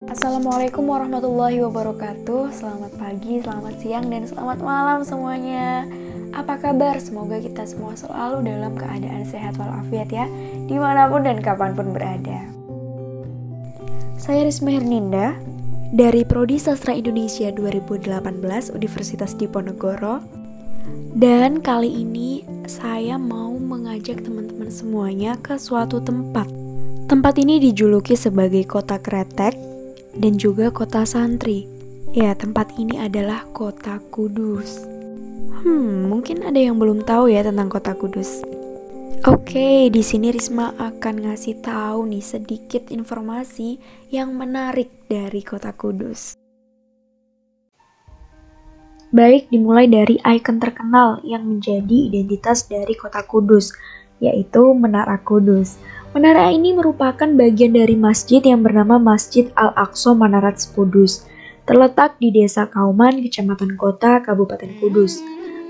Assalamualaikum warahmatullahi wabarakatuh. Selamat pagi, selamat siang, dan selamat malam semuanya. Apa kabar? Semoga kita semua selalu dalam keadaan sehat walafiat ya, dimanapun dan kapanpun berada. Saya Risma Herninda dari Prodi Sastra Indonesia 2018 Universitas Diponegoro. Dan kali ini saya mau mengajak teman-teman semuanya ke suatu tempat. Tempat ini dijuluki sebagai kota kretek dan juga kota santri. Ya, tempat ini adalah kota Kudus. Mungkin ada yang belum tahu ya tentang kota Kudus. Oke, di sini Risma akan ngasih tahu nih sedikit informasi yang menarik dari kota Kudus. Baik, dimulai dari ikon terkenal yang menjadi identitas dari kota Kudus, yaitu Menara Kudus. Menara ini merupakan bagian dari masjid yang bernama Masjid Al-Aqsa Manarat Kudus, terletak di Desa Kauman, Kecamatan Kota, Kabupaten Kudus.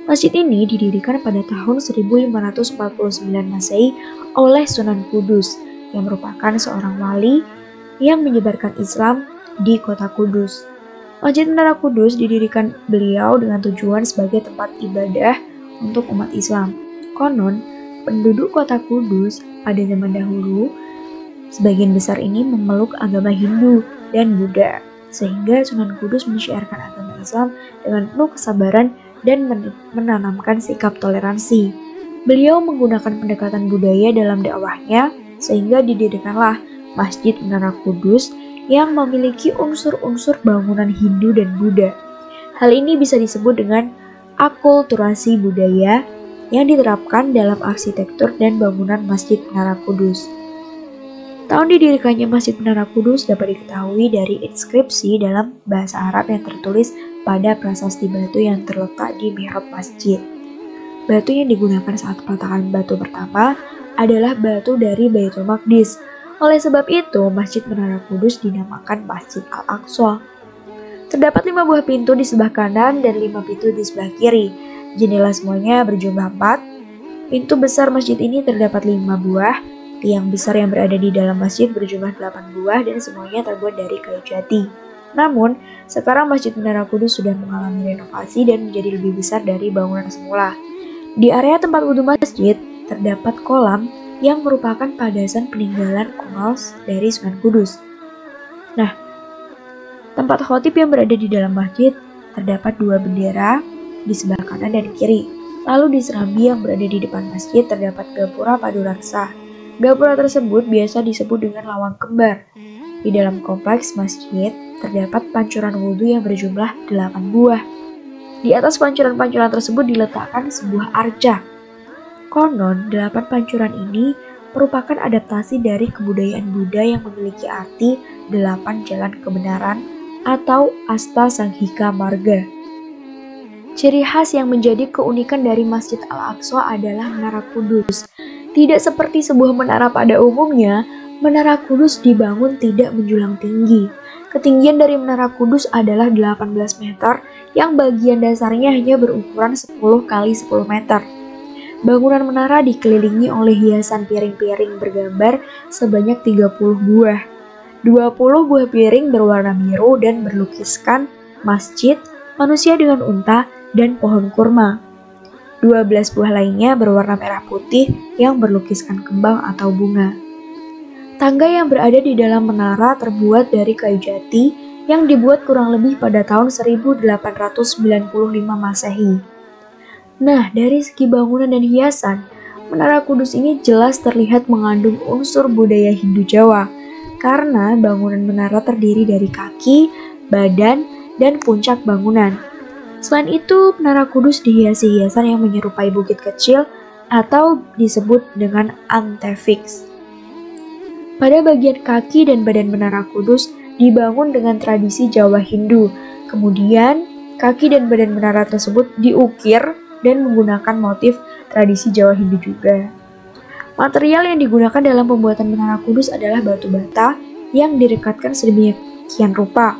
Masjid ini didirikan pada tahun 1549 Masehi oleh Sunan Kudus, yang merupakan seorang wali yang menyebarkan Islam di kota Kudus. Masjid Menara Kudus didirikan beliau dengan tujuan sebagai tempat ibadah untuk umat Islam. Konon, penduduk kota Kudus pada zaman dahulu, sebagian besar ini memeluk agama Hindu dan Buddha, sehingga Sunan Kudus mensyiarkan agama Islam dengan penuh kesabaran dan menanamkan sikap toleransi. Beliau menggunakan pendekatan budaya dalam dakwahnya, sehingga didirikanlah Masjid Menara Kudus yang memiliki unsur-unsur bangunan Hindu dan Buddha. Hal ini bisa disebut dengan akulturasi budaya yang diterapkan dalam arsitektur dan bangunan Masjid Menara Kudus. Tahun didirikannya Masjid Menara Kudus dapat diketahui dari inskripsi dalam bahasa Arab yang tertulis pada prasasti batu yang terletak di mihrab masjid. Batu yang digunakan saat peletakan batu pertama adalah batu dari Baitul Maqdis. Oleh sebab itu, Masjid Menara Kudus dinamakan Masjid Al-Aqsa. Terdapat 5 buah pintu di sebelah kanan dan 5 pintu di sebelah kiri. Jendela semuanya berjumlah 4. Pintu besar masjid ini terdapat 5 buah. Tiang besar yang berada di dalam masjid berjumlah 8 buah dan semuanya terbuat dari kayu jati. Namun, sekarang Masjid Menara Kudus sudah mengalami renovasi dan menjadi lebih besar dari bangunan semula. Di area tempat wudhu masjid terdapat kolam yang merupakan padasan peninggalan kuno dari Sunan Kudus. Nah, tempat khotib yang berada di dalam masjid terdapat 2 bendera di sebelah kanan dan kiri. Lalu di serambi yang berada di depan masjid terdapat gapura paduraksa. Gapura tersebut biasa disebut dengan lawang kembar. Di dalam kompleks masjid terdapat pancuran wudhu yang berjumlah 8 buah. Di atas pancuran-pancuran tersebut diletakkan sebuah arca. Konon, 8 pancuran ini merupakan adaptasi dari kebudayaan Buddha yang memiliki arti 8 jalan kebenaran atau Asta Sanghika Marga. Ciri khas yang menjadi keunikan dari Masjid Al-Aqsa adalah Menara Kudus. Tidak seperti sebuah menara pada umumnya, Menara Kudus dibangun tidak menjulang tinggi. Ketinggian dari Menara Kudus adalah 18 meter, yang bagian dasarnya hanya berukuran 10 x 10 meter. Bangunan menara dikelilingi oleh hiasan piring-piring bergambar sebanyak 30 buah. 20 buah piring berwarna biru dan berlukiskan masjid, manusia dengan unta, dan pohon kurma. 12 buah lainnya berwarna merah putih yang berlukiskan kembang atau bunga. Tangga yang berada di dalam menara terbuat dari kayu jati yang dibuat kurang lebih pada tahun 1895 Masehi. Nah, dari segi bangunan dan hiasan, Menara Kudus ini jelas terlihat mengandung unsur budaya Hindu Jawa, karena bangunan menara terdiri dari kaki, badan, dan puncak bangunan. Selain itu, Menara Kudus dihiasi hiasan yang menyerupai bukit kecil atau disebut dengan antefix. Pada bagian kaki dan badan Menara Kudus dibangun dengan tradisi Jawa Hindu. Kemudian, kaki dan badan menara tersebut diukir dan menggunakan motif tradisi Jawa Hindu juga. Material yang digunakan dalam pembuatan Menara Kudus adalah batu bata yang direkatkan sedemikian rupa.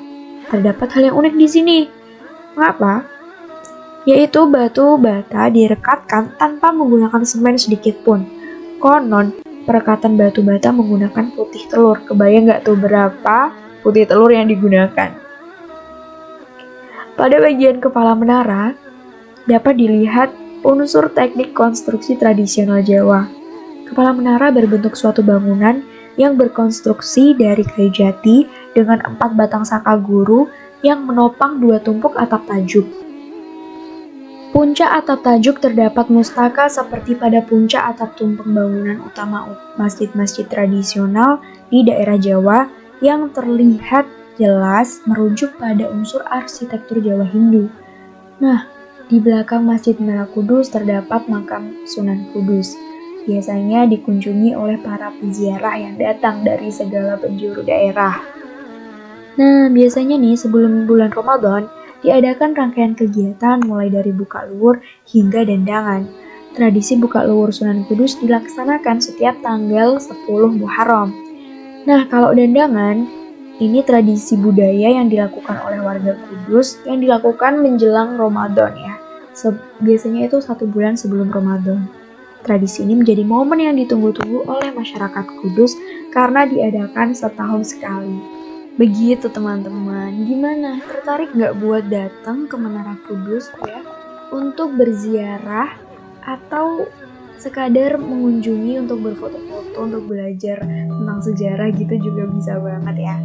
Terdapat hal yang unik di sini. Mengapa? Yaitu batu bata direkatkan tanpa menggunakan semen sedikit pun. Konon, perekatan batu bata menggunakan putih telur. Kebayang nggak tuh berapa putih telur yang digunakan. Pada bagian kepala menara, dapat dilihat unsur teknik konstruksi tradisional Jawa. Kepala menara berbentuk suatu bangunan yang berkonstruksi dari kayu jati dengan 4 batang sakaguru yang menopang 2 tumpuk atap tajuk. Puncak atap tajuk terdapat mustaka seperti pada puncak atap tumpeng bangunan utama masjid-masjid tradisional di daerah Jawa yang terlihat jelas merujuk pada unsur arsitektur Jawa Hindu. Nah, di belakang Masjid Menara Kudus terdapat makam Sunan Kudus. Biasanya dikunjungi oleh para peziarah yang datang dari segala penjuru daerah. Nah, biasanya nih sebelum bulan Ramadan, diadakan rangkaian kegiatan mulai dari buka luwur hingga dandangan. Tradisi buka luwur Sunan Kudus dilaksanakan setiap tanggal 10 Muharram. Nah, kalau dandangan, ini tradisi budaya yang dilakukan oleh warga Kudus yang dilakukan menjelang Ramadan ya. Biasanya itu 1 bulan sebelum Ramadan. Tradisi ini menjadi momen yang ditunggu-tunggu oleh masyarakat Kudus karena diadakan setahun sekali. Begitu teman-teman, gimana? Tertarik nggak buat datang ke Menara Kudus ya? Untuk berziarah atau sekadar mengunjungi untuk berfoto-foto, untuk belajar tentang sejarah gitu juga bisa banget ya.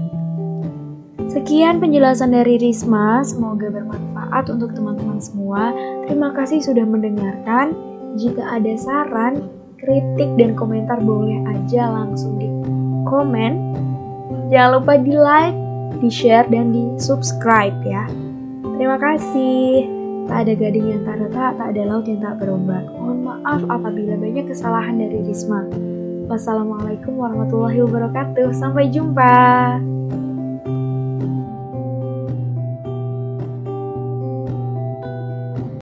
Sekian penjelasan dari Risma, semoga bermanfaat untuk teman-teman semua. Terima kasih sudah mendengarkan. Jika ada saran, kritik, dan komentar boleh aja langsung di komen. Jangan lupa di like, di share, dan di subscribe ya. Terima kasih. Tak ada gading yang tak retak, tak ada laut yang tak berombak. Mohon maaf apabila banyak kesalahan dari Risma. Wassalamualaikum warahmatullahi wabarakatuh. Sampai jumpa.